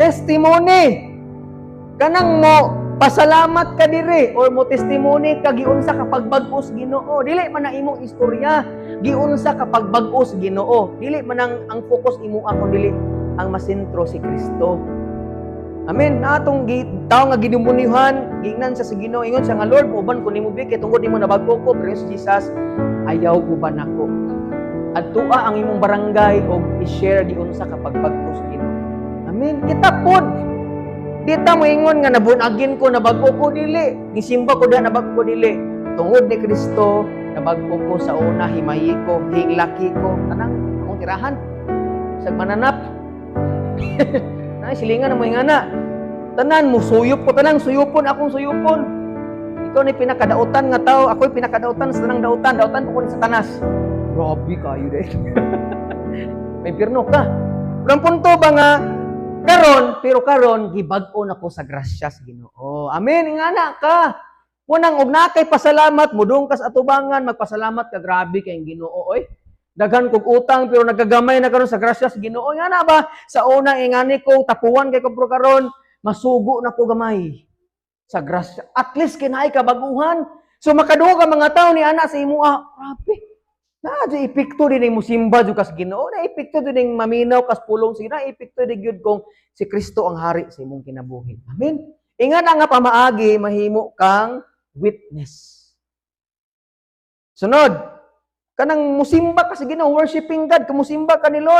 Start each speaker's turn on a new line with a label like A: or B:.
A: testimony. Kanang mo pasalamat ka diri or mo testimony ka giunsa ka pagbag-os Ginoo. Dili man ang imong istorya giunsa ka pagbag-os Ginoo. Dili man ang focus imo ako dili ang masentro si Kristo. Amen. Na atong tao nga ginumunihan, gingnan sa Ginoo, ingon siya nga, Lord, uban ko nimo bi kay tungod nimo nabag-o ko, pero si Jesus, ayaw uban ako. At tua ang imong barangay o i-share di unsa ka pagbag-os Ginoo. Amen. Kita pod. Dita mo ingon nga nabunagin ko, nabag-o ko dili. Gisimba ko diha nabag-o ko dili. Tungod ni Kristo, nabag-o ko sa una, himayi ko, hilaki ko, tanang akong tirahan. Sa mananap. Ay, silingan na mo yung ana. Tanan mo, suyop ko. Tanang suyupon, akong suyupon. Ikaw na pinakadautan nga tao. Ako'y pinakadautan sa tanang dautan. Dautan ko sa tanas. Grabe kayo dahil. May pirno ka. Ang punto ba nga, pero karon gibag-o na ko sa grasya sa Ginoo. Amen. Nga na ka. Munang og nakay pasalamat, mudong kas atubangan, magpasalamat ka, grabe kayong Ginoo. Oy. Daghan kog utang pero nagagamay na karon sa grasya sa Ginoo. Nga na ba sa unang ingani ko tapuan kay ko pro karon masugo na ko gamay sa grasya. At least kinaay kabaguhan. So makaduha ka mga tawo ni ana sa imo grabe. Na di epekto din mo simba jud kas Ginoo. Na epekto din maminaw kas pulong sila. Epekto din gyud kung si Kristo ang hari sa imong kinabuhi. Amen. Ingan nga pamaagi mahimo kang witness. Sunod. Kanang musimba ka sa Ginoo, worshiping God, kumusimba ka ni Lord.